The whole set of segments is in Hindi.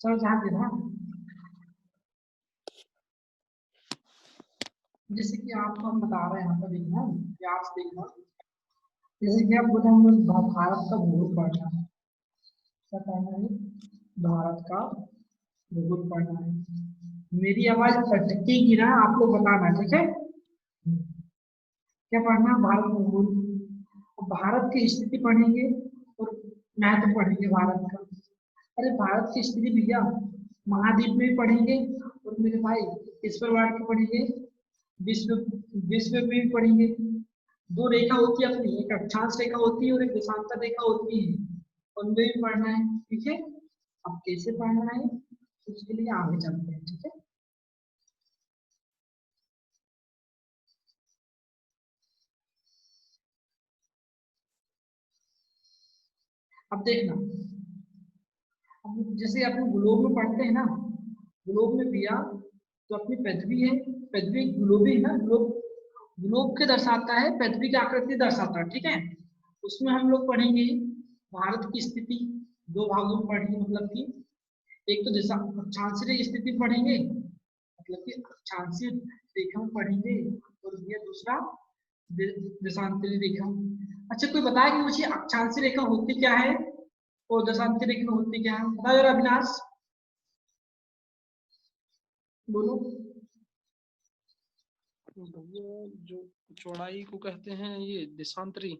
चलो ध्यान देना, जैसे कि आपको हम बता रहे हैं यहाँ पर देखना, प्यार से देखना। जैसे कि आप बोले हम लोग भारत का भूगोल पढ़ना है, क्या पढ़ना है? भारत का भूगोल पढ़ना है। मेरी आवाज अटकेगी ना, आप लोग बताना, ठीक है? क्या पढ़ना है? भारत का भूगोल। भारत की स्थिति पढ़ेंगे और महत्व पढ़ेंगे भारत का। अरे भारत की स्थिति भैया महाद्वीप में भी पढ़ेंगे, और मेरे भाई इस पर बांट के पढ़ेंगे, विश्व विश्व में भी पढ़ेंगे। दो रेखा होती है अपनी, एक अक्षांश रेखा होती है और एक देशांतर रेखा होती है, उनमें भी पढ़ना है, ठीक है? अब कैसे पढ़ना है उसके लिए आगे चलते हैं, ठीक है? अब देखना, अब जैसे अपने ग्लोब में पढ़ते हैं ना, ग्लोब में भैया तो अपनी पृथ्वी है, पृथ्वी ग्लोब है ना, ग्लोब ग्लोब के दर्शाता है, पृथ्वी की आकृति दर्शाता है, ठीक है? उसमें हम लोग पढ़ेंगे भारत की स्थिति, दो भागों में पढ़ेंगे, मतलब कि एक तो दिशा अक्षांशीय स्थिति पढ़ेंगे, मतलब कि अक्षांशीय रेखा में पढ़ेंगे, और ये दूसरा देशांतरी रेखा। अच्छा कोई बताया कि मुझे अक्षांशीय रेखा होती क्या है और देशांतरी रेखा होती क्या है? बता जरा अविनाश, बोलो। भैया जो चौड़ाई को कहते हैं ये देशांतरी।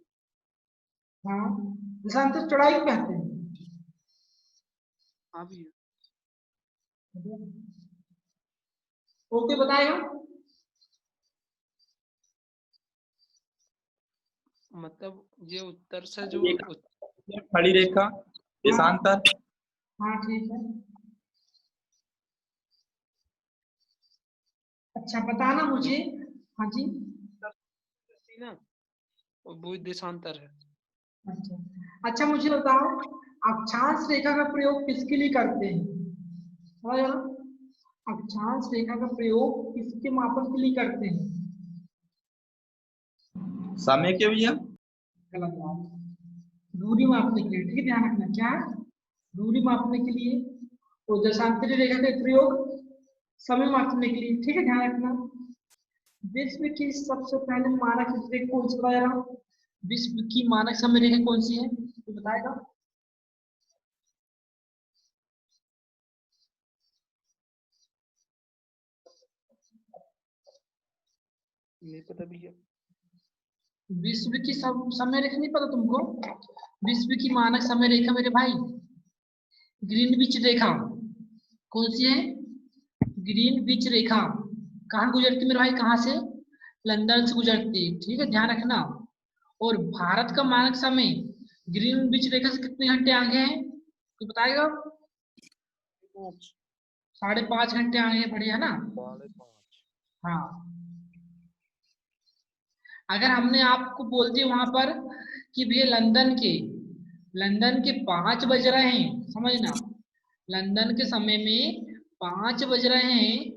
हाँ, देशांतर चौड़ाई को कहते हैं। हाँ भैया। ओके बताएगा। मतलब ये उत्तर से जो खड़ी रेखा, देशांतर। हाँ ठीक है। अच्छा बताना मुझे। हाँ जी। ना वो देशांतर है। अच्छा अच्छा मुझे बताओ, अक्षांश रेखा का प्रयोग किसके लिए करते हैं? समझ रहे हो? अक्षांश रेखा का प्रयोग किसके मापन के लिए करते हैं? समय के भैया। गलत बात, दूरी मापने के लिए, ठीक है? ध्यान रखना, क्या है? दूरी मापने के लिए। और देशांतरी रेखा का प्रयोग समय मापने के लिए, ठीक है? ध्यान रखना। विश्व की सबसे पहले मानक रेखा कौन सी बताया? विश्व की मानक समय रेखा कौन सी है, तो बताएगा? नहीं पता भैया। विश्व की समय रेखा नहीं पता तुमको? विश्व की मानक समय रेखा मेरे भाई ग्रीनविच रेखा। कौन सी है? ग्रीनविच रेखा। कहाँ गुजरती मेरे भाई, कहाँ से? लंदन से गुजरती, ठीक है? ध्यान रखना। और भारत का मानक समय ग्रीनविच रेखा से कितने घंटे आगे है, तो बताएगा? 5.5 घंटे आगे बढ़े, है ना? 5.5। हाँ, अगर हमने आपको बोल दिया वहां पर कि भैया लंदन के 5 बज रहे हैं, समझना, लंदन के समय में 5 बज रहे हैं,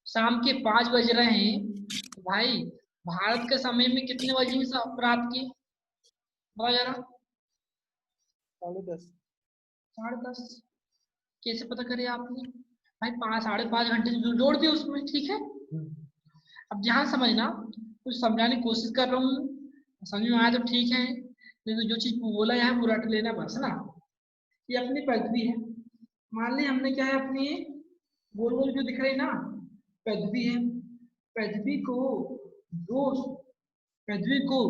शाम के 5 बज रहे हैं, तो भाई भारत के समय में कितने बजेंगे रात के? बताओ जरा। 10:30। 10:30? कैसे पता करे आपने? भाई 5 साढ़े 5 घंटे जोड़ दिए उसमें, ठीक है? अब ध्यान समझना, कुछ समझाने की कोशिश कर रहा हूँ, समझ में आया तो ठीक है, नहीं तो जो चीज बोला है वो रट लेना बस ना। ये अपनी पृथ्वी है, मान ली हमने क्या है अपनी गोल गोल जो दिख रही ना, पृथ्वी है। पृथ्वी को दो पृथ्वी को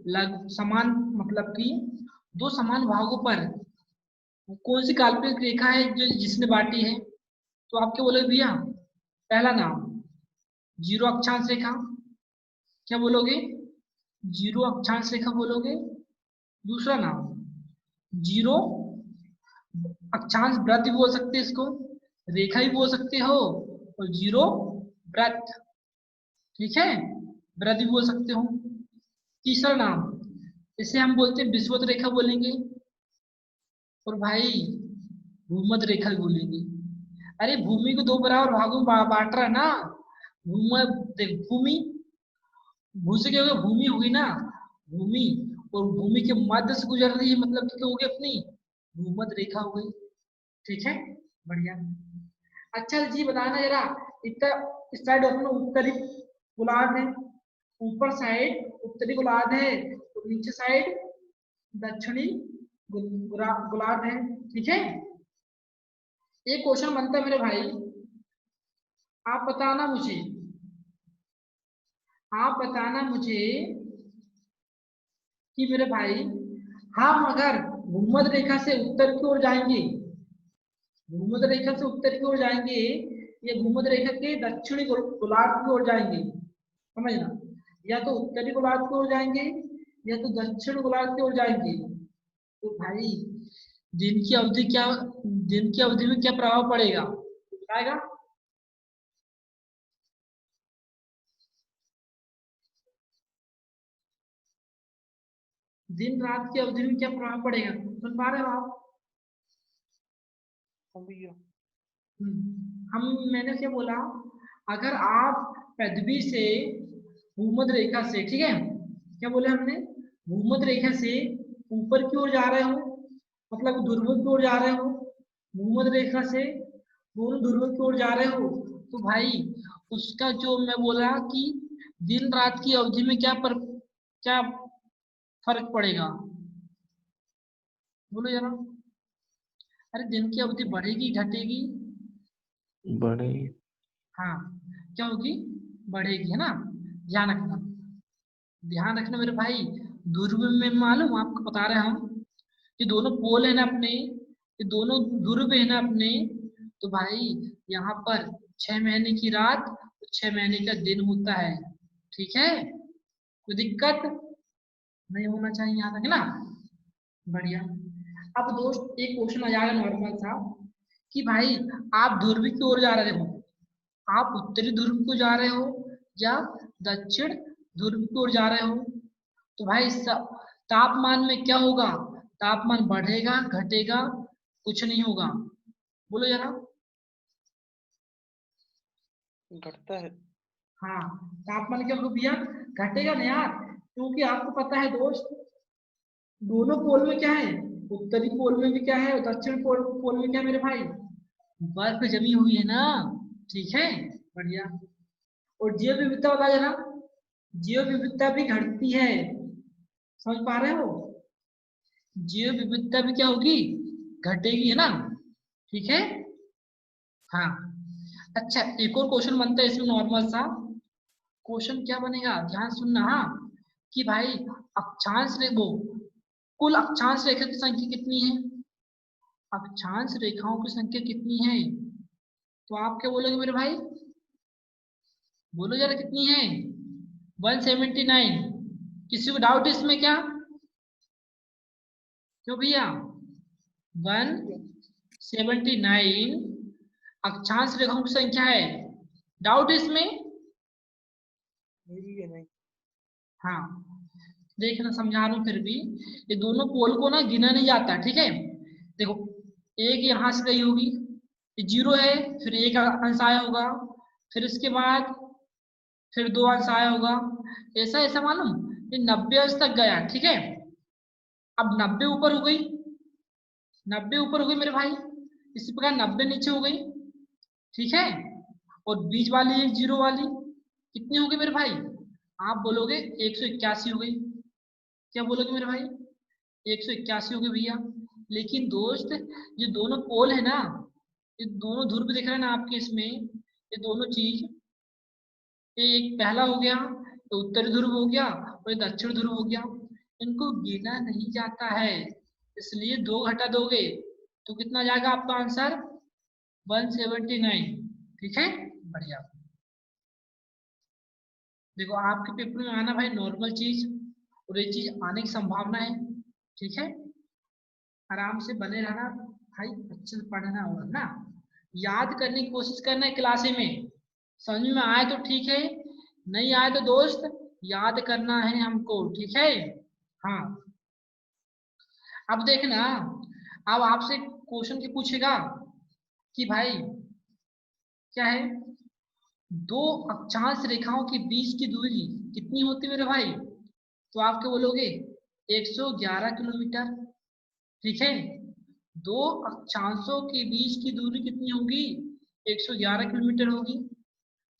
लग समान, मतलब कि दो समान भागों पर कौन सी काल्पनिक रेखा है जो जिसने बांटी है? तो आप क्या बोलोगे भैया? पहला नाम जीरो अक्षांश रेखा, क्या बोलोगे? जीरो अक्षांश रेखा बोलोगे। दूसरा नाम जीरो अक्षांश वृत्त भी बोल सकते हैं इसको, रेखा भी बोल सकते हो, और जीरो वृत्त, ठीक है? वृत्त भी बोल सकते हो। तीसरा नाम इसे हम बोलते हैं विषुवत रेखा बोलेंगे, और भाई भूमध्य रेखा भी बोलेंगे। अरे भूमि को दो बराबर भागों में बांट रहा है ना, भूमि, भू से क्या होगा, भूमि होगी ना, भूमि, और भूमि के मध्य से गुजर रही है, मतलब क्या हो गई अपनी भूमध्य रेखा हो गई, ठीक है? बढ़िया। अच्छा जी बताना जरा, इतना इस साइड अपना उत्तरी गोलार्ध है, ऊपर साइड उत्तरी गोलार्ध है, तो नीचे साइड दक्षिणी गोलार्ध है, ठीक है। एक क्वेश्चन बनता है मेरे भाई, आप बताना मुझे, आप बताना मुझे कि मेरे भाई हम अगर भूमध्य रेखा से उत्तर की ओर जाएंगे, भूमध्य रेखा से उत्तर की ओर जाएंगे, ये भूमध्य रेखा के दक्षिणी गोलार्ध की ओर जाएंगे, समझना, या तो उत्तरी गोलार्ध की ओर जाएंगे या तो दक्षिण गोलार्ध की ओर जाएंगे, तो भाई दिन की अवधि क्या, दिन की अवधि में क्या प्रभाव पड़ेगा बताएगा? दिन रात की अवधि में क्या प्रभाव पड़ेगा, सुन पा रहे हो आप? हाँ भैया। हम मैंने क्या बोला, अगर आप पृथ्वी से भूमध्य रेखा से, ठीक है, क्या बोले हमने, भूमध्य रेखा से ऊपर की ओर जा रहे हो, मतलब ध्रुव की ओर जा रहे हो, भूमध्य रेखा से दोनों ध्रुव की ओर जा रहे हो, तो भाई उसका जो मैं बोला कि दिन रात की अवधि में क्या फर्क पड़ेगा, बोलो जरा। अरे दिन की अवधि बढ़ेगी घटेगी? बढ़ेगी। हाँ, क्या होगी, बढ़ेगी, है ना। ध्यान रखना, ध्यान रखना मेरे भाई। ध्रुव में मालूम आपको बता रहे हैं हम, ये दोनों पोल है ना अपने, ये दोनों ध्रुव है ना अपने, तो भाई यहाँ पर 6 महीने की रात और 6 महीने का दिन होता है, ठीक है, कोई दिक्कत नहीं होना चाहिए यहाँ तक ना। बढ़िया। अब दोस्त एक क्वेश्चन आ जाएगा नॉर्मल सा, कि भाई आप ध्रुव की ओर जा रहे हो, आप उत्तरी ध्रुव को जा रहे हो या दक्षिण ध्रुव की ओर जा रहे हो, तो भाई तापमान में क्या होगा, तापमान बढ़ेगा घटेगा, कुछ नहीं होगा, बोलो जरा। घटता है। हाँ, तापमान क्या होगा भैया, घटेगा ना यार, क्योंकि आपको पता है दोस्त, दोनों पोल में क्या है, उत्तरी पोल में भी क्या है और दक्षिण पोल में क्या है मेरे भाई, बर्फ जमी हुई है ना, ठीक है। बढ़िया। और जैव विविधता बता जरा, जैव विविधता भी घटती है, समझ पा रहे हो, जैव विविधता भी क्या होगी, घटेगी, है ना, ठीक है। हाँ। अच्छा एक और क्वेश्चन बनता है इसमें नॉर्मल सा, क्वेश्चन क्या बनेगा ध्यान सुनना, हाँ, कि भाई अक्षांश रेखा, कुल अक्षांश रेखा की संख्या कितनी है, अक्षांश रेखाओं की संख्या कितनी है, तो आप क्या बोलोगे मेरे भाई, बोलो जरा कितनी है, 179, किसी को डाउट इसमें क्या, क्यों भैया, 179 अक्षांश रेखाओं की संख्या है, डाउट इसमें? नहीं भैया नहीं। हाँ, देखना समझा रहा हूँ फिर भी, ये दोनों पोल को ना गिना नहीं जाता, ठीक है, देखो एक यहाँ से गई होगी, ये 0 है, फिर एक अंश आया होगा, फिर इसके बाद फिर 2 अंश आया होगा, ऐसा ऐसा मालूम, ये 90 अंश तक गया, ठीक है। अब 90 ऊपर हो गई, 90 ऊपर हो गई मेरे भाई, इसी प्रकार 90 नीचे हो गई, ठीक है, और बीच वाली एक 0 वाली कितनी होगी मेरे भाई, आप बोलोगे 181 हो गई, क्या बोलोगे मेरे भाई, 181 हो गई भैया। लेकिन दोस्त ये दोनों पोल है ना, ये दोनों ध्रुव दिख रहे हैं ना आपके इसमें, ये दोनों चीज, ये एक पहला हो गया तो उत्तरी ध्रुव हो गया और ये दक्षिण ध्रुव हो गया, इनको गिना नहीं जाता है, इसलिए 2 घटा दोगे तो कितना जाएगा आपका आंसर, 179, ठीक है। बढ़िया। देखो आपके पेपर में आना भाई नॉर्मल चीज, और ये चीज आने की संभावना है, ठीक है, आराम से बने रहना भाई, अच्छे से पढ़ना होगा ना, याद करने की कोशिश करना है क्लासे में, समझ में आए तो ठीक है, नहीं आए तो दोस्त याद करना है हमको, ठीक है। हाँ, अब देखना, अब आपसे क्वेश्चन के पूछेगा कि भाई क्या है, 2 अक्षांश रेखाओं के बीच की दूरी कितनी होती है मेरे भाई, तो आप क्या बोलोगे, 111 किलोमीटर, ठीक है, दो अक्षांशों के बीच की दूरी कितनी होगी? 111 किलोमीटर होगी।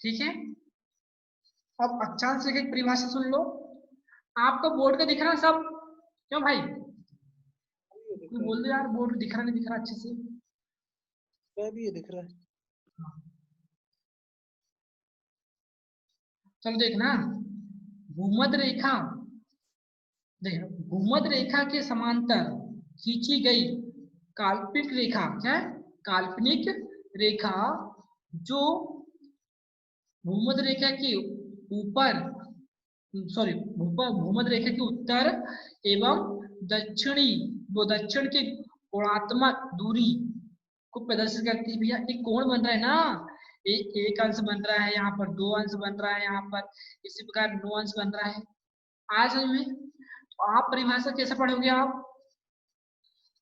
ठीक है, अब अक्षांश रेखा की परिभाषा सुन लो। आपको बोर्ड का दिख रहा सब? क्यों भाई, कोई बोल दो यार, बोर्ड दिख रहा नहीं दिख रहा अच्छे से। भी ये दिख रहा है। चलो देखना, भूमध्य रेखा, देखो भूमध्य रेखा के समांतर खींची गई काल्पनिक रेखा, क्या है? काल्पनिक रेखा जो भूमध्य रेखा के ऊपर, सॉरी, भूमध्य रेखा के उत्तर एवं दक्षिणी, वो दक्षिण के कोणात्मक दूरी को प्रदर्शित करती है। भैया एक कोण बन रहा है ना, एक अंश बन रहा है, यहाँ पर 2 अंश बन रहा है, यहाँ पर इसी प्रकार 9 अंश बन रहा है। आज समझ में? तो आप परिभाषा कैसे पढ़ोगे? आप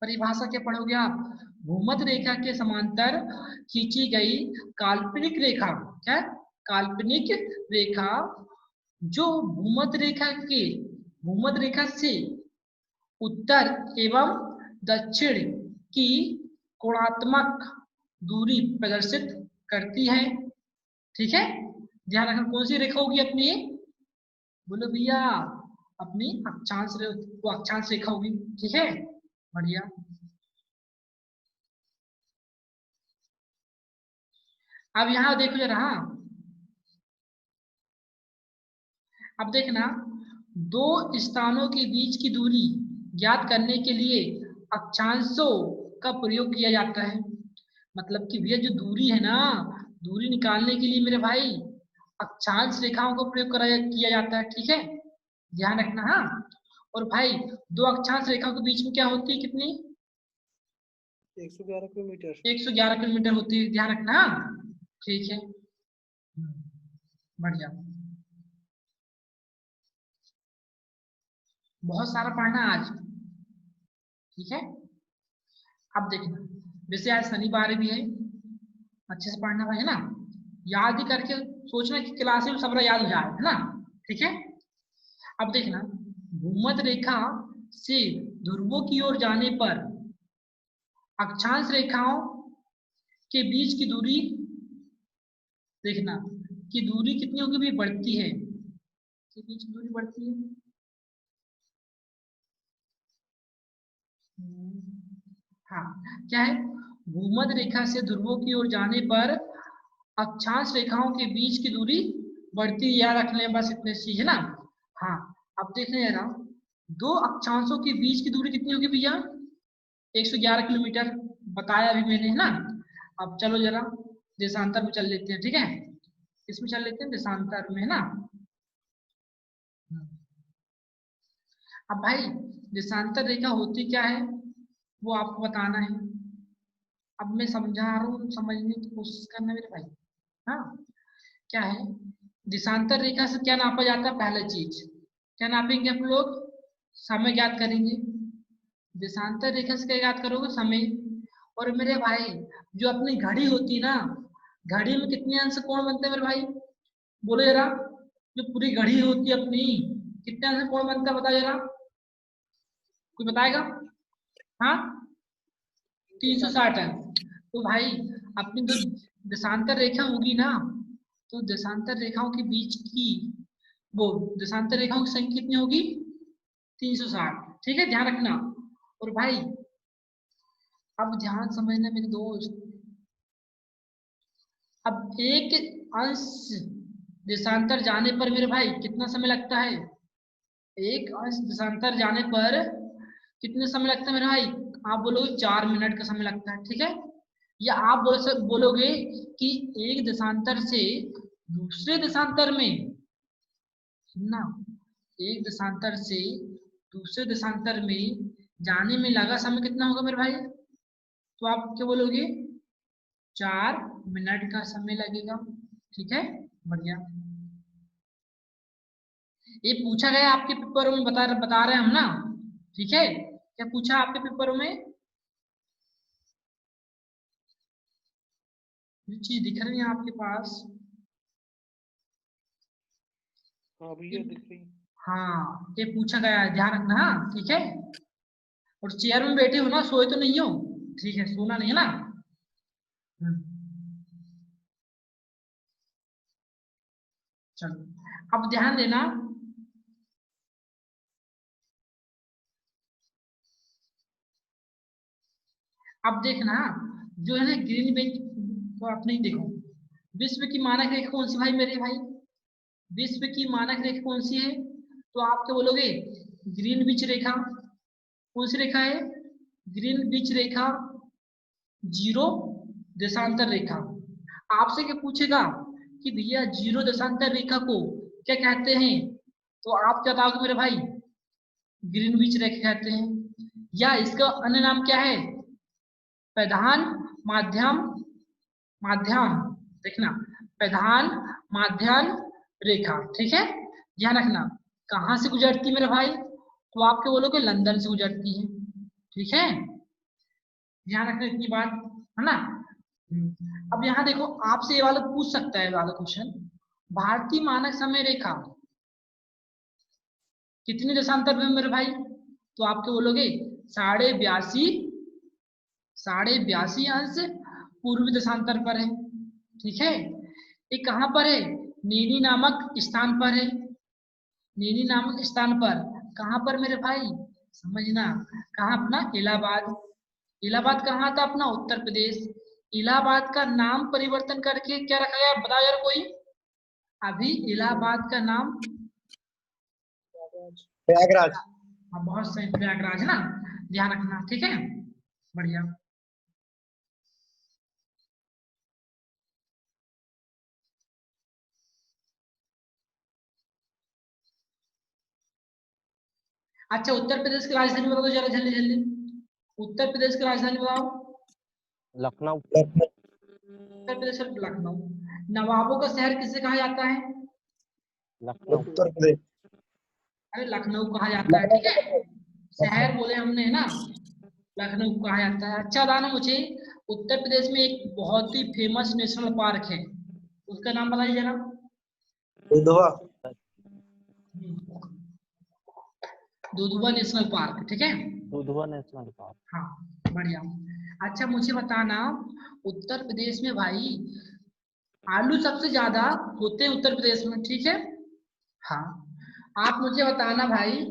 परिभाषा क्या पढ़ोगे आप? भूमध्य रेखा के समांतर खींची गई काल्पनिक रेखा, क्या? काल्पनिक रेखा जो भूमध्य रेखा से उत्तर एवं दक्षिण की कोणात्मक दूरी प्रदर्शित करती है। ठीक है, ध्यान रखना कौन सी रेखा होगी अपनी? बोलो भैया, अपनी अक्षांश वो अक्षांश रेखा होगी। ठीक है, बढ़िया। अब यहाँ देखो जरा, अब देखना, दो स्थानों के बीच की दूरी ज्ञात करने के लिए अक्षांशों का प्रयोग किया जाता है। मतलब कि भैया जो दूरी है ना, दूरी निकालने के लिए मेरे भाई अक्षांश रेखाओं का प्रयोग किया जाता है। ठीक है, ध्यान रखना। हाँ, और भाई दो अक्षांश रेखाओं के बीच में क्या होती है? कितनी? 111 किलोमीटर। 111 किलोमीटर होती है, ध्यान रखना। ठीक है, बढ़िया, बहुत सारा पढ़ना आज। ठीक है, अब देखना, वैसे आज शनिवार भी है, अच्छे से पढ़ना भाई, है ना? याद ही करके सोचना कि क्लास में सब याद हो जाए, है ना? ठीक है, अब देखना, भूमध्य रेखा से ध्रुवों की ओर जाने पर अक्षांश रेखाओं के बीच की दूरी, देखना कि दूरी कितनी होगी भी? बढ़ती है, के बीच की दूरी बढ़ती है। हाँ, क्या है? भूमध्य रेखा से ध्रुवों की ओर जाने पर अक्षांश रेखाओं के बीच की दूरी बढ़ती, याद रख लें बस इतने चीज, है ना? हाँ, अब देखने जरा, दो अक्षांशों के बीच की दूरी कितनी होगी भैया? 111 किलोमीटर बताया अभी मैंने, है ना? अब चलो जरा देशांतर में चल लेते हैं। ठीक है, इसमें चल लेते हैं देशांतर में, है ना? अब भाई देशांतर रेखा होती क्या है वो आपको बताना है। अब मैं समझा रहा हूँ, समझने की कोशिश करना मेरे भाई। हाँ, क्या है? देशांतर रेखा से क्या नापा जाता है? पहला चीज क्या नापेंगे हम लोग? समय ज्ञात करेंगे। देशांतर रेखा से क्या ज्ञात करोगे? समय। और मेरे भाई जो अपनी घड़ी होती है ना, घड़ी में कितने अंश कोण बनते हैं मेरे भाई? बोलो जरा, जो पूरी घड़ी होती है अपनी, कितने अंश कोण बनता है बता जरा, कोई बताएगा? हाँ, 360 है। तो भाई अपनी जो देशांतर रेखा होगी ना, तो देशांतर रेखाओं के बीच की, वो देशांतर रेखाओं की संख्या कितनी होगी? 360। ठीक है, ध्यान रखना। और भाई अब ध्यान समझना मेरे दोस्त, अब एक अंश देशांतर जाने पर मेरे भाई कितना समय लगता है? एक अंश देशांतर जाने पर कितने समय लगता है मेरे भाई? आप बोलोगे 4 मिनट का समय लगता है। ठीक है, या आप बोलोगे कि एक देशांतर से दूसरे देशांतर में ना, एक देशांतर से दूसरे देशांतर में जाने में लगा समय कितना होगा मेरे भाई? तो आप क्या बोलोगे? 4 मिनट का समय लगेगा। ठीक है, बढ़िया। ये पूछा गया आपके पेपरों में, बता रहे हैं हम ना। ठीक है, क्या पूछा आपके पेपरों में? ये चीज दिख रही है आपके पास? हाँ भैया दिख रही। हाँ, ये पूछा गया है, ध्यान रखना। हाँ, ठीक है। और चेयर में बैठे हो ना, सोए तो नहीं हो? ठीक है, सोना नहीं है ना। चलो अब ध्यान देना, अब देखना जो है ना ग्रीनविच को आप नहीं देखो, विश्व की मानक रेखा कौन सी भाई मेरे भाई, विश्व की मानक रेखा कौन सी है, तो आप क्या बोलोगे ग्रीनविच रेखा। कौन सी रेखा है, ग्रीनविच रेखा, जीरो देशांतर रेखा। आपसे क्या पूछेगा कि भैया जीरो देशांतर रेखा को क्या कहते हैं, तो आप क्या बताओगे मेरे भाई, ग्रीनविच रेखा कहते हैं, या इसका अन्य नाम क्या है, प्रधान माध्यम, माध्यान, देखना प्रधान माध्यान रेखा, ठीक है। ध्यान रखना कहाँ से गुजरती है मेरे भाई, तो आप क्या बोलोगे लंदन से गुजरती है, ठीक है। ध्यान रखना इतनी बात, है ना। अब यहाँ देखो आपसे ये वाला पूछ सकता है वाला क्वेश्चन, भारतीय मानक समय रेखा कितने देशांतर में मेरे भाई, तो आप क्या बोलोगे 82.5 अंश पूर्वी देशांतर पर है, ठीक है। ये कहाँ पर है, नेनी नामक स्थान पर है, नेनी नामक स्थान पर, कहाँ पर मेरे भाई समझना, कहाँ अपना इलाहाबाद, इलाहाबाद कहाँ था अपना उत्तर प्रदेश, इलाहाबाद का नाम परिवर्तन करके क्या रखा गया बताओ यार कोई, अभी इलाहाबाद का नाम प्रयागराज। हाँ बहुत सही, प्रयागराज ना, ध्यान रखना, ठीक है, बढ़िया। अच्छा उत्तर प्रदेश की राजधानी बताओ जरा जल्दी जल्दी, उत्तर प्रदेश की राजधानी बताओ। लखनऊ। उत्तर प्रदेश का लखनऊ। नवाबों का शहर किसे कहा जाता है, लखनऊ। उत्तर प्रदेश। अरे लखनऊ कहा जाता है, ठीक है, शहर बोले हमने है ना, लखनऊ कहा जाता है। अच्छा दाना मुझे, उत्तर प्रदेश में एक बहुत ही फेमस नेशनल पार्क है, उसका नाम बताइए जरा। दुधवा। दुधवा नेशनल पार्क, ठीक है, दुधवा नेशनल पार्क। हाँ बढ़िया। अच्छा मुझे बताना, उत्तर प्रदेश में भाई आलू सबसे ज्यादा होते हैं उत्तर प्रदेश में, ठीक है। हाँ आप मुझे बताना भाई,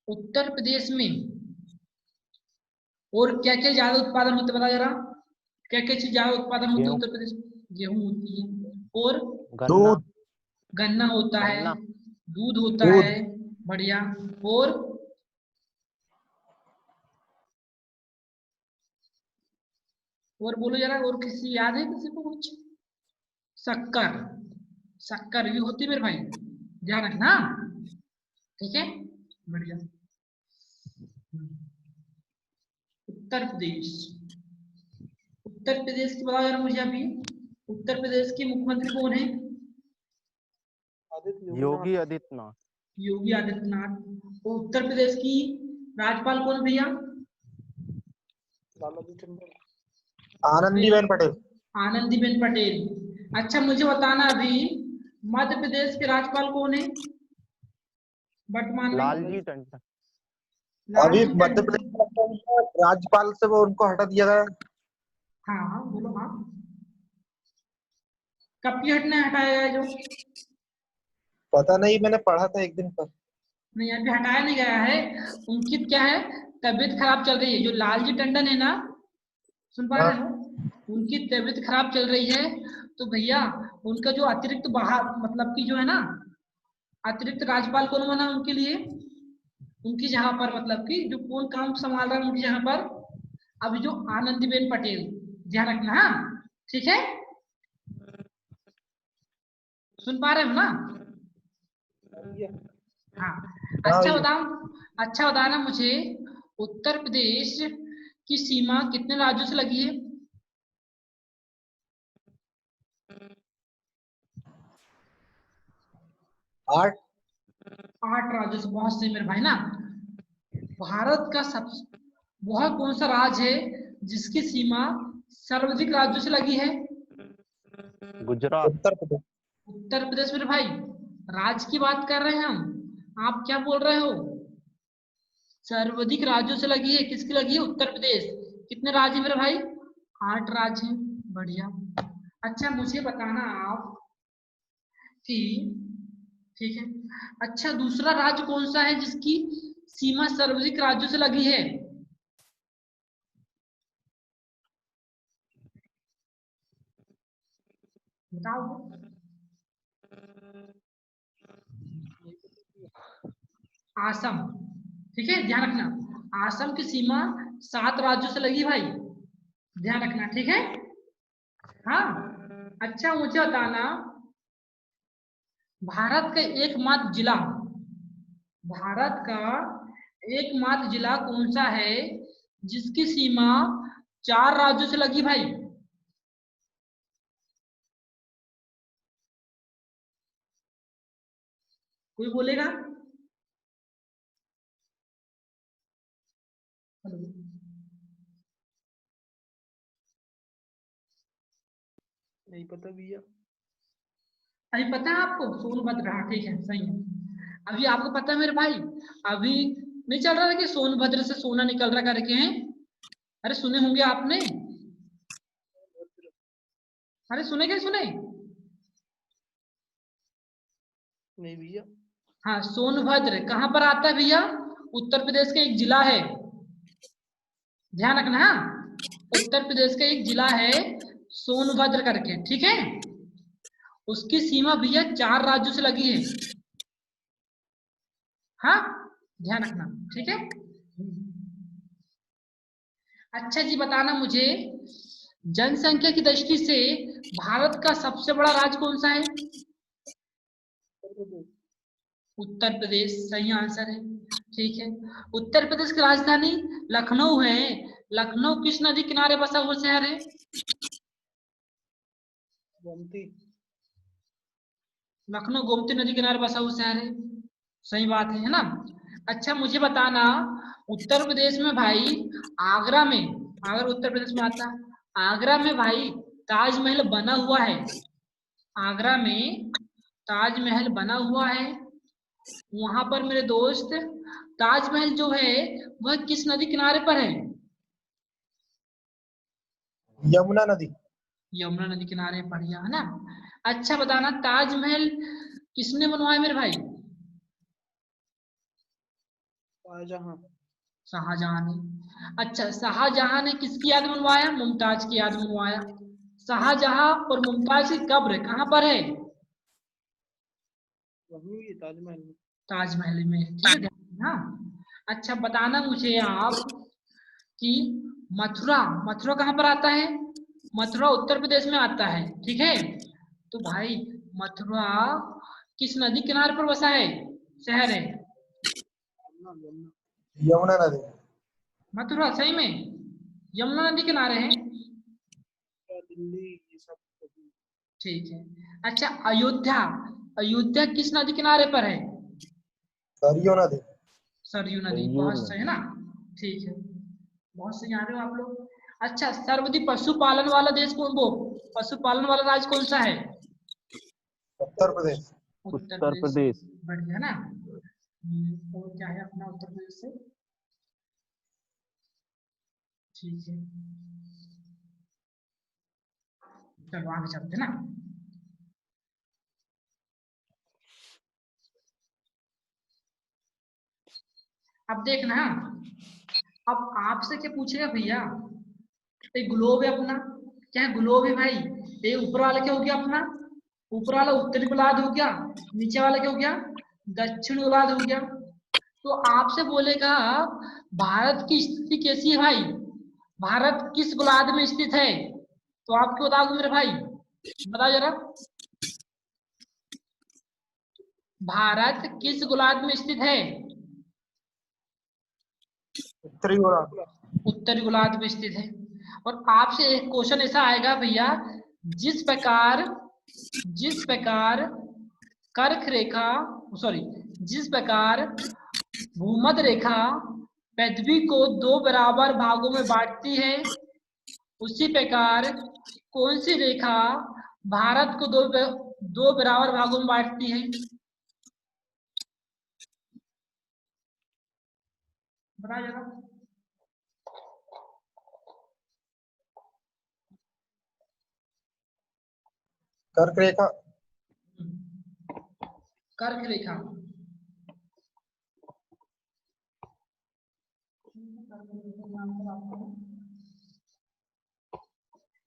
उत्तर प्रदेश में और क्या क्या ज्यादा उत्पादन होते बता जरा, क्या क्या चीज ज्यादा उत्पादन होती है उत्तर प्रदेश में, गेहूं होती है, और दूध। गन्ना होता है, दूध होता है, बढ़िया, और बोलो जरा, और किसी याद है किसी को कुछ, शक्कर, शक्कर भी होती है मेरे भाई, ध्यान रखना, ठीक है, बढ़िया। उत्तर प्रदेश, उत्तर प्रदेश की बताओ यार मुझे अभी, उत्तर प्रदेश के मुख्यमंत्री कौन है, योगी आदित्यनाथ। योगी आदित्यनाथ। तो उत्तर प्रदेश की राज्यपाल कौन भैया, आनंदीबेन पटेल। आनंदीबेन पटेल। अच्छा मुझे बताना अभी मध्य प्रदेश के राज्यपाल कौन है वर्तमान में, लालजी टंडन। लालजी अभी मध्य टंडन। प्रदेश राज्यपाल से वो उनको हटा दिया गया। हाँ हाँ बोलो, हाँ कब की घटना हटाया है जो, पता नहीं, मैंने पढ़ा था एक दिन पर। नहीं अभी हटाया नहीं गया है, उनकी क्या है तबीयत खराब चल रही है, जो लालजी टंडन है ना, सुन पा रहे हो, उनकी तबीयत खराब चल रही है, तो भैया उनका जो अतिरिक्त बाहर मतलब कि जो है ना अतिरिक्त राज्यपाल कौन बना उनके लिए, उनकी जगह पर मतलब कि जो कौन काम संभाल रहा है उनकी जगह पर, अभी जो आनंदीबेन पटेल, ध्यान रखना, हाँ ठीक है, सुन पा रहे हो ना, हाँ। अच्छा बताना मुझे, उत्तर प्रदेश की सीमा कितने राज्यों से लगी है, 8 राज्यों से, बहुत सही मेरे भाई ना। भारत का सब वह कौन सा राज्य है जिसकी सीमा सर्वाधिक राज्यों से लगी है, गुजरात। उत्तर प्रदेश मेरे भाई, राज्य की बात कर रहे हैं हम, आप क्या बोल रहे हो, सर्वाधिक राज्यों से लगी है, किसकी लगी है, उत्तर प्रदेश, कितने राज्य मेरे भाई? 8 राज्य। बढ़िया। अच्छा मुझे बताना आप कि, ठीक है, अच्छा दूसरा राज्य कौन सा है जिसकी सीमा सर्वाधिक राज्यों से लगी है? बताओ। आसम। ठीक है, ध्यान रखना आसम की सीमा 7 राज्यों से लगी भाई, ध्यान रखना, ठीक है। हाँ, अच्छा मुझे बताना भारत का एकमात्र जिला, भारत का एकमात्र जिला कौन सा है जिसकी सीमा 4 राज्यों से लगी भाई? कोई बोलेगा? नहीं पता भैया। अभी पता है आपको? सोनभद्र। हाँ ठीक है, सही है। अभी आपको पता है मेरे भाई, अभी नहीं चल रहा था कि सोनभद्र से सोना निकल रहा करके हैं? अरे सुने होंगे आपने। अरे सुने क्या सुने? नहीं भैया। हाँ, सोनभद्र कहाँ पर आता है भैया? उत्तर प्रदेश का एक जिला है, ध्यान रखना। हाँ, उत्तर प्रदेश का एक जिला है सोनभद्र करके, ठीक है। उसकी सीमा भैया 4 राज्यों से लगी है। हाँ, ध्यान रखना, ठीक है। अच्छा जी बताना मुझे, जनसंख्या की दृष्टि से भारत का सबसे बड़ा राज्य कौन सा है? उत्तर प्रदेश सही आंसर है, ठीक है। उत्तर प्रदेश की राजधानी लखनऊ है। लखनऊ किस नदी किनारे बसा हुआ शहर है? गोमती। लखनऊ गोमती नदी किनारे बसा हुआ शहर है, सही बात है ना। अच्छा मुझे बताना, उत्तर प्रदेश में भाई आगरा में, अगर उत्तर प्रदेश में आता, आगरा में भाई ताजमहल बना हुआ है। आगरा में ताजमहल बना हुआ है। वहां पर मेरे दोस्त ताजमहल जो है वह किस नदी किनारे पर है? यमुना नदी। यमुना नदी किनारे, बढ़िया है ना। अच्छा बताना ताजमहल किसने बनवाया मेरे भाई? शाहजहां। शाहजहां ने। अच्छा शाहजहां ने किसकी याद में बनवाया? मुमताज की याद में बनवाया। शाहजहां और मुमताज की कब्र कहाँ पर है? वही है ताजमहल में। ताजमहल में, ठीक है, ध्यान रखना। अच्छा बताना मुझे आप कि मथुरा, मथुरा कहाँ पर आता है? मथुरा उत्तर प्रदेश में आता है, ठीक है। तो भाई मथुरा किस नदी किनारे पर बसा है, शहर है? यमुना यमुना। यमुना नदी। मथुरा सही में यमुना नदी किनारे है, दिल्ली ये सब वही। ठीक है। अच्छा अयोध्या, अयोध्या किस नदी किनारे पर है? सरयू नदी। सरयू नदी, सयूर बहुत सही है नदी। ना, ठीक है, बहुत सही आ रहे हो आप लोग। अच्छा सर्वाधिक पशुपालन वाला देश कौन, वो पशुपालन वाला राज्य कौन सा है? उत्तर प्रदेश। उत्तर उत्तर प्रदेश, प्रदेश। बढ़िया ना। और क्या है अपना उत्तर प्रदेश से, ठीक है। चलो आगे चलते ना। अब देखना, अब आपसे क्या पूछेगा भैया, एक ग्लोब है अपना, क्या है ग्लोब है भाई। ये ऊपर वाला क्या हो गया अपना? ऊपर वाला उत्तरी गोलार्ध हो गया, नीचे वाला क्या हो गया? दक्षिण गोलार्ध हो गया। तो आपसे बोलेगा भारत की स्थिति कैसी है भाई, भारत किस गोलार्ध में स्थित है? तो आपको बता दूं मेरे भाई, बताओ जरा, भारत किस गोलार्ध में स्थित है? उत्तरी गोलार्ध। उत्तरी गोलार्ध में स्थित है। और आपसे एक क्वेश्चन ऐसा आएगा भैया, जिस प्रकार, जिस प्रकार कर्क रेखा, सॉरी, जिस प्रकार भूमध्य रेखा पृथ्वी को 2 बराबर भागों में बांटती है, उसी प्रकार कौन सी रेखा भारत को दो बराबर भागों में बांटती है? बताओ जरा। कर्क रेखा। कर्क रेखा।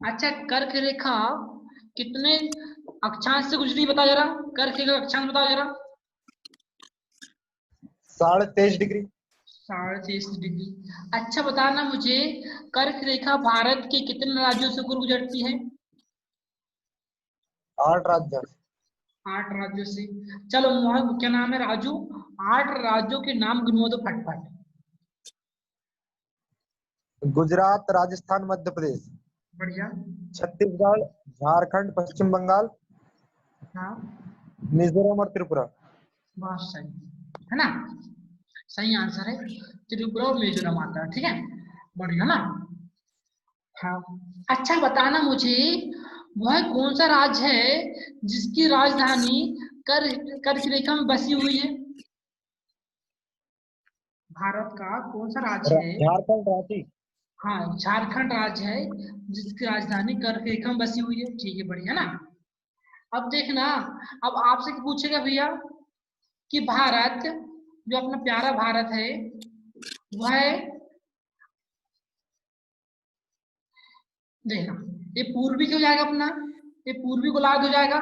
अच्छा, कर्क रेखा कितने अक्षांश से गुजरी बता जरा, कर्क रेखा का अक्षांश बताओ जरा। 23.5 डिग्री। 23.5 डिग्री। अच्छा बताना मुझे, कर्क रेखा भारत के कितने राज्यों से होकर गुजरती है? 8 राज्य। 8 राज्यों से। चलो क्या नाम है राजू, 8 राज्यों के नाम गिनवा दो फटफट। गुजरात, राजस्थान, मध्य प्रदेश, बढ़िया। छत्तीसगढ़, झारखंड, पश्चिम बंगाल, हाँ, मिजोरम और त्रिपुरा। बहुत सही है ना, सही आंसर है, त्रिपुरा और मिजोरम आता है। ठीक है, बढ़िया ना। हाँ, अच्छा बताना मुझे, वह कौन सा राज्य है जिसकी राजधानी कर्क रेखा में बसी हुई है? भारत का कौन सा राज्य है? झारखंड, रांची। हाँ, झारखंड राज्य है जिसकी राजधानी कर्क रेखा में बसी हुई है। ठीक है, बढ़िया ना। अब देखना, अब आपसे पूछेगा भैया कि भारत, जो अपना प्यारा भारत है, वह देखना, ये पूर्वी क्यों जाएगा अपना, ये पूर्वी गोलार्ध हो जाएगा।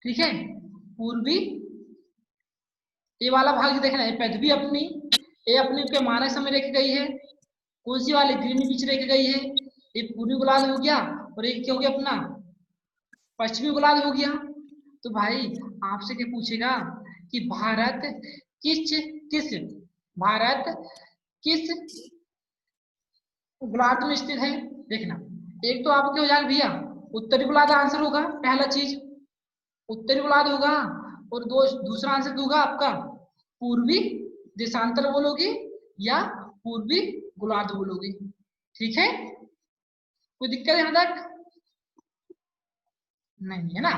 ठीक है, पूर्वी, ये वाला भाग देखना, ये पृथ्वी अपनी, ये अपनी के मानक समय रेखा गई है, कौन सी वाली, ग्रीन बीच रेखा गई है, ये पूर्वी गोलार्ध हो गया, और एक क्या हो गया अपना पश्चिमी गोलार्ध हो गया। तो भाई आपसे क्या पूछेगा कि भारत किस किस भारत किस गोलार्ध में स्थित है? देखना, एक तो आपके हो जाएगा भैया उत्तरी गोलार्ध आंसर होगा, पहला चीज उत्तरी गोलार्ध होगा, और दूसरा आंसर दूंगा आपका पूर्वी देशांतर बोलोगे या पूर्वी गोलार्ध बोलोगे। ठीक है, कोई दिक्कत यहां तक नहीं है ना।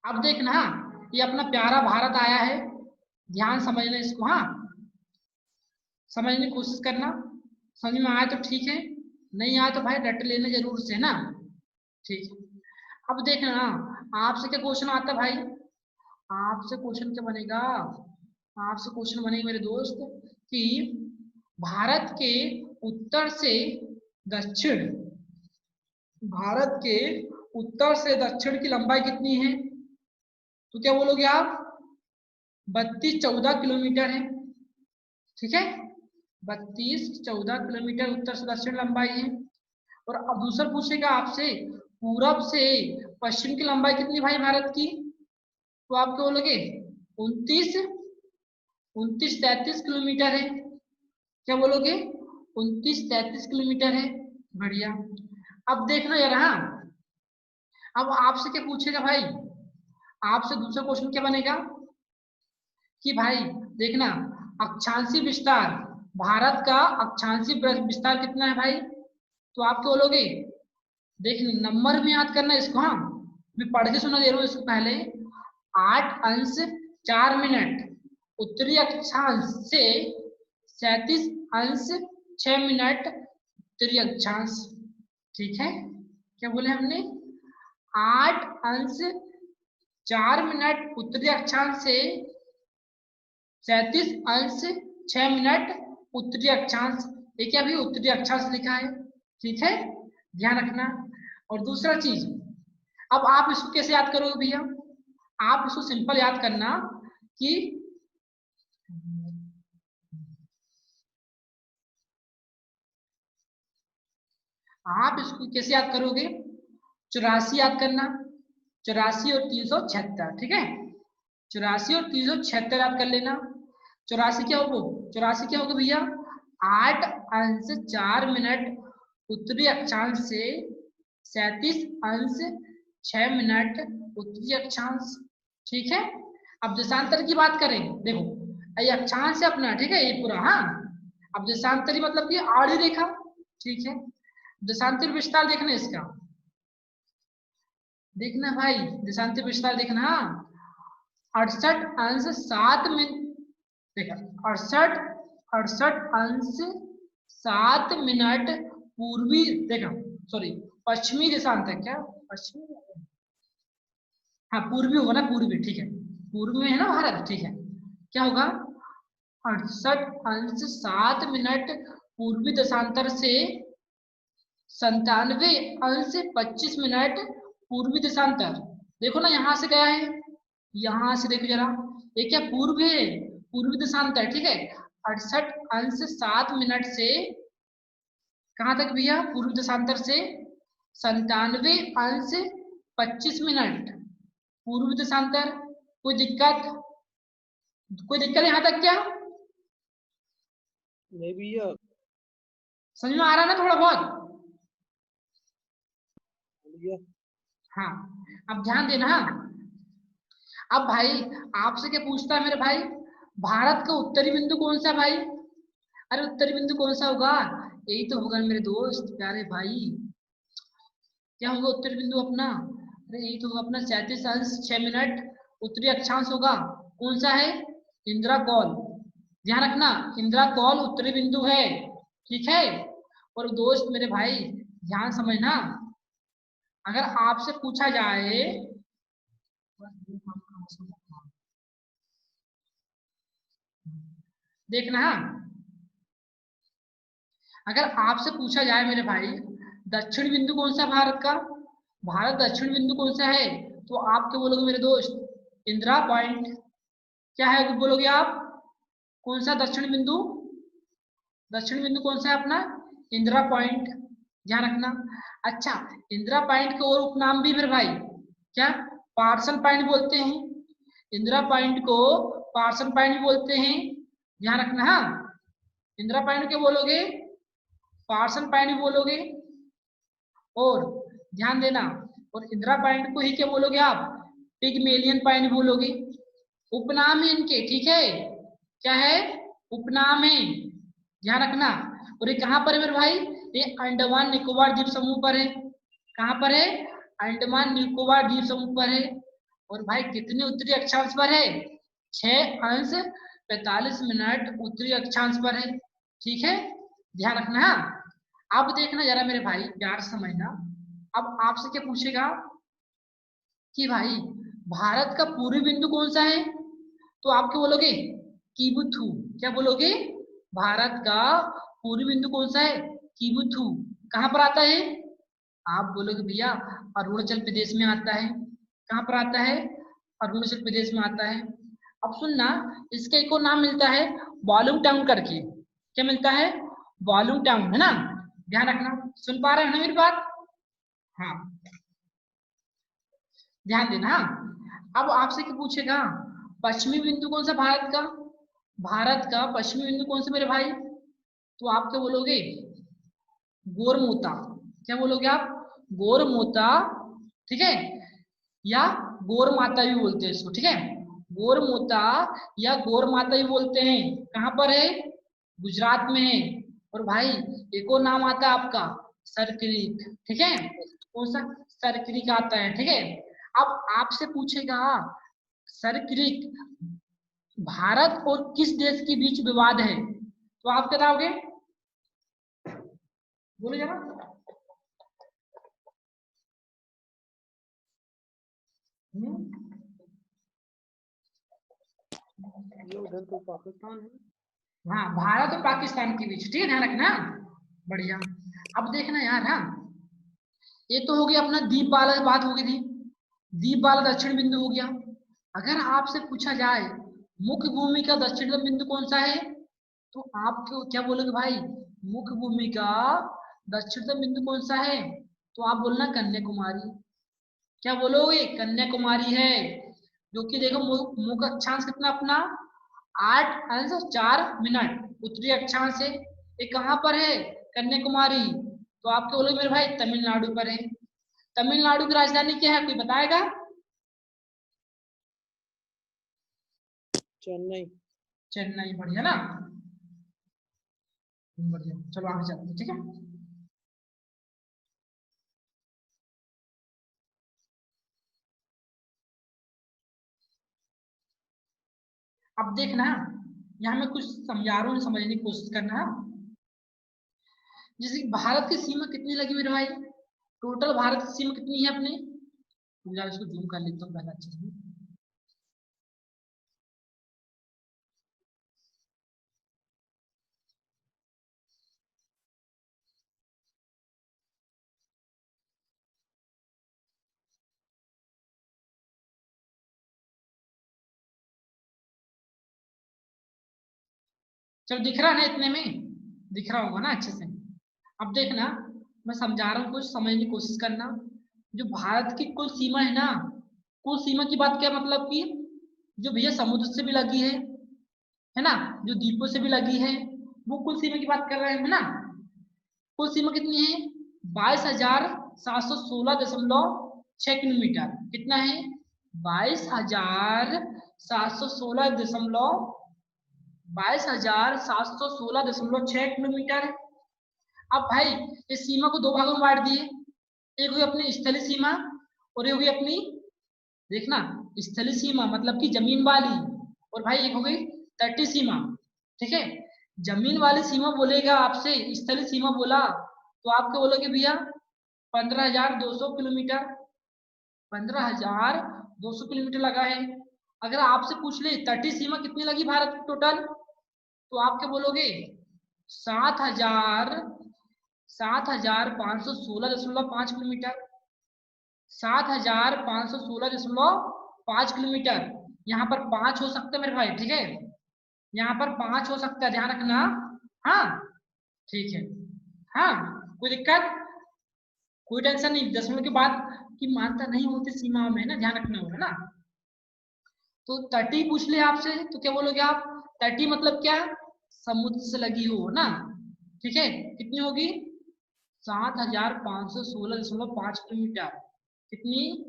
अब देखना, ये अपना प्यारा भारत आया है, ध्यान समझना इसको, हाँ समझने की कोशिश करना, समझ में आया तो ठीक है, नहीं आया तो भाई रट लेना जरूर से ना। ठीक है, अब देखना आपसे क्या क्वेश्चन आता है भाई, आपसे क्वेश्चन क्या बनेगा, आपसे क्वेश्चन बनेगा मेरे दोस्त कि भारत के उत्तर से दक्षिण, भारत के उत्तर से दक्षिण की लंबाई कितनी है? तो क्या बोलोगे आप, 32-14 किलोमीटर है। ठीक है, 32-14 किलोमीटर उत्तर से दक्षिण लंबाई है। और अब दूसरा पूछेगा आपसे, पूरब से पश्चिम की लंबाई कितनी भाई भारत की? तो आप क्या बोलोगे, 29-33 किलोमीटर है। क्या बोलोगे, 29-33 किलोमीटर है। बढ़िया। अब देखना यार, हाँ अब आपसे क्या पूछेगा भाई, आपसे दूसरा क्वेश्चन क्या बनेगा कि भाई देखना, अक्षांशीय विस्तार, भारत का अक्षांशीय विस्तार कितना है भाई? तो आप क्या बोलोगे, देखिए नंबर में याद करना इसको, हाँ मैं पढ़ के सुना दे रहा हूँ इसको पहले, 8 अंश 4 मिनट उत्तरी अक्षांश से 37 अंश 6 मिनट उत्तरी अक्षांश। ठीक है, क्या बोले हमने, 8 अंश 4 मिनट उत्तरी अक्षांश से 37 अंश 6 मिनट उत्तरी अक्षांश, ये क्या भी उत्तरी अक्षांश लिखा है। ठीक है, ध्यान रखना। और दूसरा चीज, अब आप इसको कैसे याद करोगे भैया, आप इसको सिंपल याद करना कि आप इसको कैसे याद करोगे, 84 याद करना, 84 और 376। ठीक है, 84 और 376 याद कर लेना। 84 क्या होगा, 84 क्या होगा भैया, 8 अंश 4 मिनट उत्तरी अक्षांश से 37 अंश 6 मिनट उत्तरी अक्षांश। ठीक है, अब देशांतर की बात करें, देखो ये अक्षांश है अपना, ठीक है ये पूरा, हाँ अब देशांतरी मतलब कि आड़ी रेखा। ठीक है, देशांतर विस्तार देखना इसका, देखना भाई देशांतर विस्तार देखना, 68 अंश 7 मिनट, देखा 68 अंश 7 मिनट पूर्वी देखो, सॉरी, पश्चिमी देशांतर, क्या पश्चिमी, हाँ पूर्वी होगा ना, पूर्वी, ठीक है, पूर्व में है ना भारत, ठीक है, क्या होगा, 68 अंश 7 मिनट पूर्वी देशांतर से 97 अंश 25 मिनट पूर्वी देशांतर। देखो ना यहाँ से गया है, यहाँ से देखो जरा, ये क्या पूर्व है, पूर्वी देशांतर, ठीक है, 68 अंश 7 मिनट से कहाँ तक भैया, पूर्वी देशांतर से 97 अंश 25 मिनट पूर्वी देशांतर। कोई दिक्कत, कोई दिक्कत यहाँ तक क्या, नहीं भैया। समझ में आ रहा है ना थोड़ा बहुत? भैया हाँ, अब ध्यान देना। अब भाई आपसे क्या पूछता है मेरे भाई, भारत का उत्तरी बिंदु कौन सा है भाई? अरे उत्तरी बिंदु कौन सा होगा, यही तो होगा मेरे दोस्त प्यारे भाई, क्या होगा उत्तरी बिंदु अपना, अरे यही तो होगा अपना 37 अंश 6 मिनट उत्तरी अक्षांश होगा। कौन सा है, इंदिरा कौल, ध्यान रखना, इंदिरा कौल उत्तरी बिंदु है, ठीक है। और दोस्त मेरे भाई ध्यान समझना, अगर आपसे पूछा जाए, देखना, अगर आपसे पूछा जाए मेरे भाई दक्षिण बिंदु कौन सा भारत का, भारत दक्षिण बिंदु कौन सा है, तो आप क्या बोलोगे मेरे दोस्त, इंदिरा पॉइंट, क्या है बोलोगे आप, कौन सा दक्षिण बिंदु, दक्षिण बिंदु कौन सा है अपना, इंदिरा पॉइंट, ध्यान रखना। अच्छा, इंदिरा पॉइंट के और उपनाम भी मेरे भाई, क्या, पार्सन पॉइंट बोलते हैं, इंदिरा पॉइंट को पार्सन पॉइंट बोलते हैं, ध्यान रखना। हाँ, इंदिरा पॉइंट के बोलोगे, पार्सन पॉइंट बोलोगे, और ध्यान देना, और इंदिरा पॉइंट को ही क्या बोलोगे आप, पिगमेलियन पॉइंट बोलोगे, उपनाम है इनके, ठीक है, क्या है, उपनाम है, ध्यान रखना। और ये कहाँ पर है मेरे भाई, ये अंडमान निकोबार द्वीप समूह पर है, कहाँ पर है, अंडमान निकोबार द्वीप समूह पर है। और भाई कितने उत्तरी अक्षांश पर है, 6 अंश 45 मिनट उत्तरी अक्षांश पर है, ठीक है, ध्यान रखना। अब देखना जरा मेरे भाई, प्यार से समझना, अब आपसे क्या पूछेगा कि भाई भारत का पूर्वी बिंदु कौन सा है, तो आप क्या बोलोगे, कीबुथु, क्या बोलोगे, भारत का पूर्वी बिंदु कौन सा है, कीबुथु, कहाँ पर आता है, आप बोलोगे भैया अरुणाचल प्रदेश में आता है, कहाँ पर आता है, अरुणाचल प्रदेश में आता है। अब सुनना, इसका एक और नाम मिलता है वॉल्यूम टाउन करके, क्या मिलता है, वॉल्यूम टाउन, है ना, ध्यान रखना, सुन पा रहे हैं ना मेरी बात, हाँ ध्यान देना। अब आपसे क्या पूछेगा, पश्चिमी बिंदु कौन सा भारत का, भारत का पश्चिमी बिंदु कौन सा मेरे भाई, तो आप क्या बोलोगे, गोरमोता, क्या बोलोगे आप, गोरमोता, ठीक है, या गोर माता भी बोलते हैं इसको, ठीक है, गोरमोता या गोर माता भी बोलते हैं, कहाँ पर है, गुजरात में है। और भाई एक और नाम आता है आपका सरक्रीक, ठीक है, कौन सा, सरक्रीक आता है, ठीक है। अब आपसे पूछेगा सरक्रीक भारत और किस देश के बीच विवाद है, तो आप क्या बताओगे, बोलो जरा, ये उधर तो पाकिस्तान है। हाँ, भारत और पाकिस्तान के बीच, ठीक है, ध्यान रखना, बढ़िया। अब देखना यार, हाँ ये तो हो गया अपना द्वीप वाला बात हो गई थी, द्वीप वाला दक्षिण बिंदु हो गया। अगर आपसे पूछा जाए मुख्य भूमि का दक्षिणतम बिंदु कौन सा है, तो आप क्या बोलोगे भाई, मुख्य भूमि का दक्षिणतम बिंदु कौन सा है, तो आप बोलना कन्याकुमारी, क्या बोलोगे, कन्याकुमारी है, जो कि देखो मुख्य अक्षांश कितना अपना 8 अंश 4 मिनट उत्तरी अक्षांश है, ये कहाँ पर है, कन्याकुमारी, तो आप क्या बोलोगे मेरे भाई, तमिलनाडु पर है। तमिलनाडु की राजधानी क्या है, कोई बताएगा, चेन्नई। चेन्नई, बढ़िया ना, बढ़िया, चलो आगे चलते हैं, ठीक है। अब देखना, यहाँ मैं कुछ समझा रहा हूँ, समझने की कोशिश करना। जैसे कि भारत की सीमा कितनी लगी मेरे भाई, टोटल भारत की सीमा कितनी है अपने, तो इसको जूम कर लेता हूँ पहला अच्छे से। चलो दिख रहा है ना, इतने में दिख रहा होगा ना अच्छे से। अब देखना मैं समझा रहा हूँ, कुछ समझने की कोशिश करना। जो भारत की कुल सीमा है ना, कुल सीमा की बात क्या मतलब कि जो भैया समुद्र से भी लगी है ना, जो द्वीपों से भी लगी है, वो कुल सीमा की बात कर रहे हैं, है ना। कुल सीमा कितनी है, 22,716.6 किलोमीटर। कितना है, 22,716.6 किलोमीटर। अब भाई इस सीमा को दो भागों में बांट दिए, एक हुई अपनी स्थलीय सीमा और एक हुई अपनी, देखना, स्थलीय सीमा मतलब कि जमीन वाली, और भाई एक हो गई तटीय सीमा। ठीक है, जमीन वाली सीमा बोलेगा आपसे, स्थलीय सीमा बोला तो आपके बोलोगे भैया 15,200 किलोमीटर, 15,200 किलोमीटर लगा है। अगर आपसे पूछ ले तटीय सीमा कितनी लगी भारत की टोटल, तो आपके बोलोगे 7,516.5 किलोमीटर, 7,516.5 किलोमीटर। यहाँ पर 5 हो सकता है मेरे भाई, ठीक है, यहाँ पर 5 हो सकता है, ध्यान रखना। हाँ ठीक है, हाँ कोई दिक्कत, कोई टेंशन नहीं, दशमलव के बाद की मान्यता नहीं होती सीमा में, ना ध्यान रखना होगा ना। तो तटीय पूछ ले आपसे तो क्या बोलोगे आप, तटीय मतलब क्या, समुद्र से लगी हो ना। ठीक है, कितनी होगी, 7,516.5 किलोमीटर। कितनी,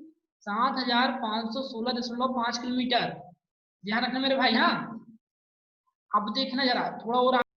7,516.5 किलोमीटर, ध्यान रखना मेरे भाई। हाँ अब देखना जरा थोड़ा और